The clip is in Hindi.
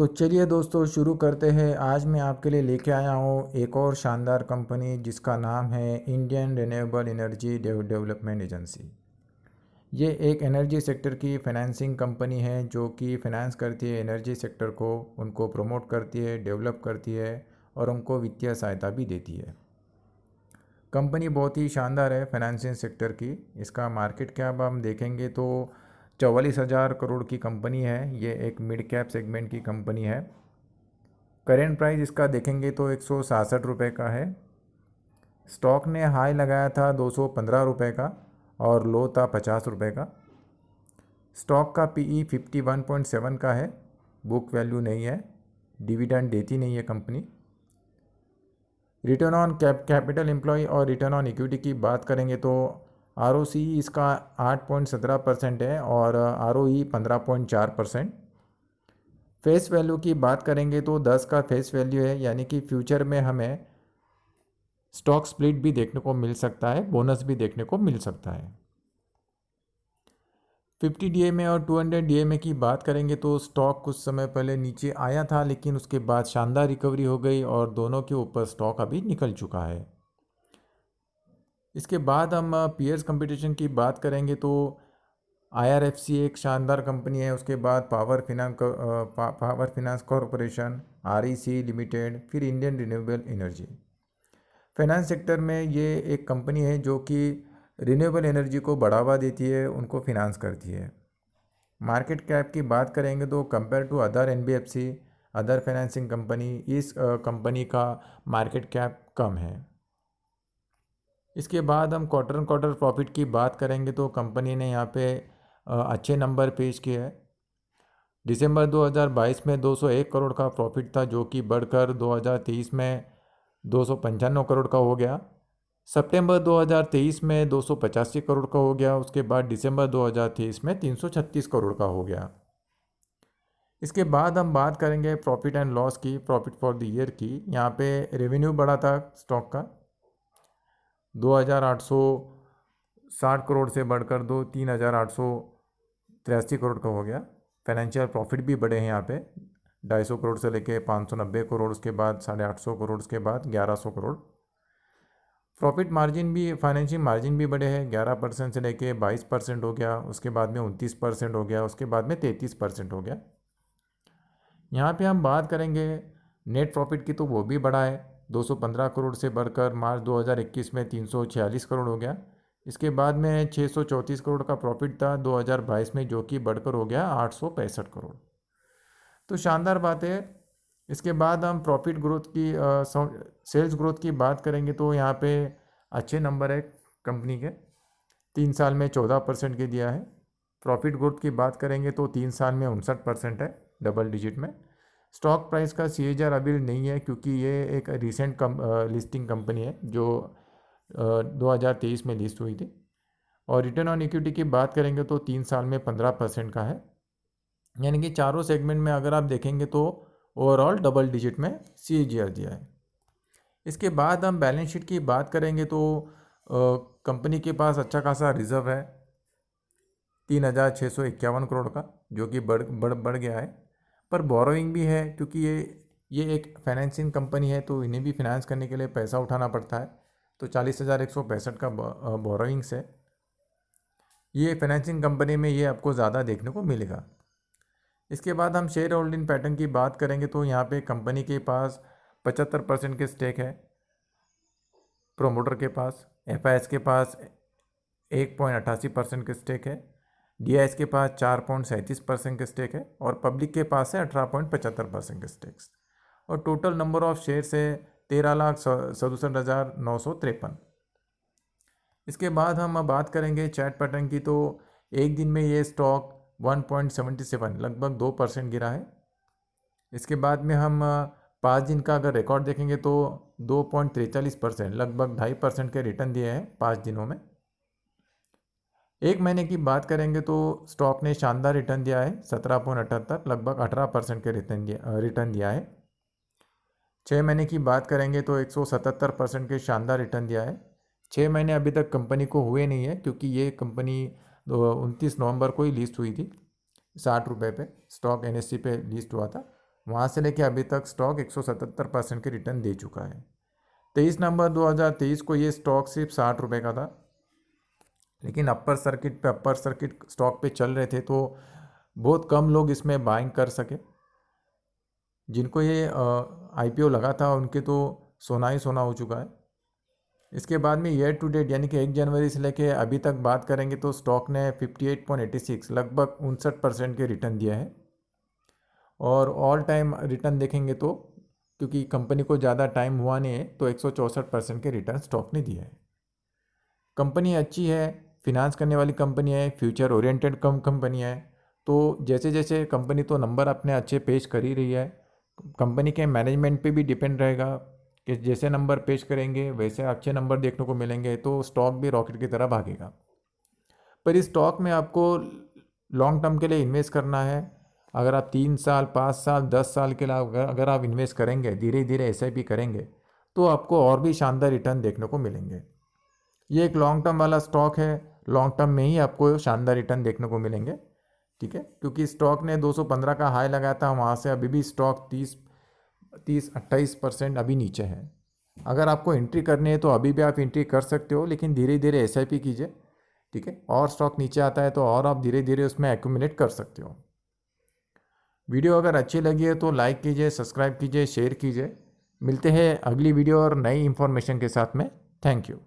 तो चलिए दोस्तों शुरू करते हैं। आज मैं आपके लिए लेके आया हूँ एक और शानदार कंपनी जिसका नाम है Indian renewable energy development agency. ये एक एनर्जी सेक्टर की फाइनेंसिंग कंपनी है जो कि फाइनेंस करती है एनर्जी सेक्टर को, उनको प्रमोट करती है, डेवलप करती है और उनको वित्तीय सहायता भी देती है। कंपनी बहुत ही शानदार है फाइनेंसिंग सेक्टर की। इसका मार्केट कैप हम देखेंगे तो 44,000 करोड़ की कंपनी है। ये एक मिड कैप सेगमेंट की कंपनी है। करेंट प्राइस इसका देखेंगे तो 167 रुपये का है। स्टॉक ने हाई लगाया था 215 रुपये का और लो था 50 रुपये का। स्टॉक का पीई 51.7 का है। बुक वैल्यू नहीं है, डिविडेंड देती नहीं है company. Return on capital employ और रिटर्न ऑन इक्विटी की बात करेंगे तो आरओसी इसका 8.17% है और आरओई 15.4%। फेस वैल्यू की बात करेंगे तो 10 का फेस वैल्यू है, यानी कि फ्यूचर में हमें स्टॉक स्प्लिट भी देखने को मिल सकता है, बोनस भी देखने को मिल सकता है। 50 डीएमए और 200 डीएमए की बात करेंगे तो स्टॉक कुछ समय पहले नीचे आया था, लेकिन उसके बाद शानदार रिकवरी हो गई और दोनों के ऊपर स्टॉक अभी निकल चुका है। इसके बाद हम पीयर्स कंपटीशन की बात करेंगे तो आईआरएफसी एक शानदार कंपनी है। उसके बाद power finance corporation, REC limited, फिर Indian renewable energy. Finance sector में ये एक कंपनी है जो कि रिन्यूएबल एनर्जी को बढ़ावा देती है, उनको फिनांस करती है। मार्केट कैप की बात करेंगे तो compare to other NBFC, other financing company, इस कंपनी का मार्केट कैप कम है। इसके बाद हम क्वार्टर प्रॉफिट की बात करेंगे तो कंपनी ने यहाँ पे अच्छे नंबर पेश किए हैं। दिसंबर 2022 में 201 करोड़ का प्रॉफिट था, जो कि बढ़कर 2023 में 295 करोड़ का हो गया। सितंबर 2023 में 285 करोड़ का हो गया। उसके बाद दिसंबर 2023 में 336 करोड़ का हो गया। इसके बाद हम बात करेंगे प्रॉफिट एंड लॉस की, प्रॉफिट फॉर द ईयर की। यहाँ पे रेवेन्यू बढ़ा था स्टॉक का 2,860 करोड़ से बढ़कर 3,883 करोड़ का हो गया। फाइनेंशियल प्रॉफिट भी बढ़े हैं यहाँ पे 250 करोड़ से लेके 590 करोड़, उसके बाद 850 करोड़, उसके बाद 1100 करोड़। प्रॉफिट मार्जिन भी, फाइनेंशियल मार्जिन भी बढ़े हैं 11% से लेके 22% हो गया, उसके बाद में 29% हो गया, उसके बाद में 33% हो गया। यहाँ पे हम बात करेंगे नेट प्रॉफिट की तो वो भी बढ़ा है 215 करोड़ से बढ़कर मार्च 2021 में 346 करोड़ हो गया। इसके बाद में 634 करोड़ का प्रॉफिट था 2022 में, जो कि बढ़कर हो गया 865 करोड़। तो शानदार बात है। इसके बाद हम प्रॉफिट ग्रोथ की, सेल्स ग्रोथ की बात करेंगे तो यहाँ पे अच्छे नंबर है कंपनी के। 3 साल में 14% के दिया है। प्रॉफिट ग्रोथ की बात करेंगे तो 3 साल में 59% है, डबल डिजिट में। स्टॉक प्राइस का CAGR अभी नहीं है क्योंकि ये एक रिसेंट लिस्टिंग कंपनी है जो 2023 में लिस्ट हुई थी। और रिटर्न ऑन इक्विटी की बात करेंगे तो 3 साल में 15% का है, यानी कि चारों सेगमेंट में अगर आप देखेंगे तो ओवरऑल डबल डिजिट में CAGR दिया है। इसके बाद हम बैलेंस शीट की बात करेंगे तो कंपनी के पास अच्छा खासा रिजर्व है 3,651 करोड़ का, जो कि बढ़ गया है। पर बोरोइंग भी है क्योंकि ये एक फाइनेंसिंग कंपनी है तो इन्हें भी फिनांस करने के लिए पैसा उठाना पड़ता है। तो 40,165 का बोरोइंग्स है। ये फाइनेंसिंग कंपनी में ये आपको ज़्यादा देखने को मिलेगा। इसके बाद हम शेयर होल्डिंग पैटर्न की बात करेंगे तो यहाँ पे कंपनी के पास 75% के स्टेक है प्रोमोटर के पास, FIS के पास 1.88% के स्टेक है, DIS के पास 4.37% के स्टेक है और पब्लिक के पास है 18.75% के स्टेक्स। और टोटल नंबर ऑफ शेयर्स है 13,67,953। इसके बाद हम बात करेंगे चैट पैटर्न की तो एक दिन में ये स्टॉक 1.77 लगभग 2% गिरा है। इसके बाद में हम 5 दिन का अगर रिकॉर्ड देखेंगे तो 2.43% लगभग 2.5% के रिटर्न दिए हैं 5 दिनों में। एक महीने की बात करेंगे तो स्टॉक ने शानदार रिटर्न दिया है 17.78 लगभग 18% के रिटर्न दिया है। 6 महीने की बात करेंगे तो 177% के शानदार रिटर्न दिया है। 6 महीने अभी तक कंपनी को हुए नहीं है क्योंकि ये कंपनी 29 नवंबर को ही लिस्ट हुई थी 60 रुपये पे, स्टॉक NSE पे लिस्ट हुआ था। वहाँ से लेके अभी तक स्टॉक 177% के रिटर्न दे चुका है। 23 नवंबर 2023 को ये स्टॉक सिर्फ 60 रुपये का था, लेकिन अपर सर्किट स्टॉक पे चल रहे थे, तो बहुत कम लोग इसमें बाइंग कर सके। जिनको ये IPO लगा था उनके तो सोना ही सोना हो चुका है। इसके बाद में ईयर टू डेट यानी कि 1 जनवरी से लेके अभी तक बात करेंगे तो स्टॉक ने 58.86 लगभग 59% के रिटर्न दिया है। और ऑल टाइम रिटर्न देखेंगे तो, क्योंकि कंपनी को ज़्यादा टाइम हुआ नहीं है, तो 164% के रिटर्न स्टॉक ने दिए है। कंपनी अच्छी है, फिनांस करने वाली कंपनी है, फ्यूचर ओरिएंटेड कंपनी है। तो जैसे जैसे कंपनी तो नंबर अपने अच्छे पेश कर ही रही है, कंपनी के मैनेजमेंट पे भी डिपेंड रहेगा कि जैसे नंबर पेश करेंगे वैसे अच्छे नंबर देखने को मिलेंगे, तो स्टॉक भी रॉकेट की तरह भागेगा। पर इस स्टॉक में आपको लॉन्ग टर्म के लिए इन्वेस्ट करना है। अगर आप 3 साल 5 साल 10 साल के लिए अगर आप इन्वेस्ट करेंगे, धीरे धीरे SIP करेंगे, तो आपको और भी शानदार रिटर्न देखने को मिलेंगे। ये एक लॉन्ग टर्म वाला स्टॉक है, लॉन्ग टर्म में ही आपको शानदार रिटर्न देखने को मिलेंगे। ठीक है, क्योंकि स्टॉक ने 215 का हाई लगाया था, वहाँ से अभी भी स्टॉक 30-28% अभी नीचे है। अगर आपको एंट्री करनी है तो अभी भी आप एंट्री कर सकते हो, लेकिन धीरे धीरे SIP कीजिए। ठीक है, और स्टॉक नीचे आता है तो और आप धीरे धीरे उसमें एक्यूमुलेट कर सकते हो। वीडियो अगर अच्छी लगी है तो लाइक कीजिए, सब्सक्राइब कीजिए, शेयर कीजिए। मिलते हैं अगली वीडियो और नई इन्फॉर्मेशन के साथ में। Thank you.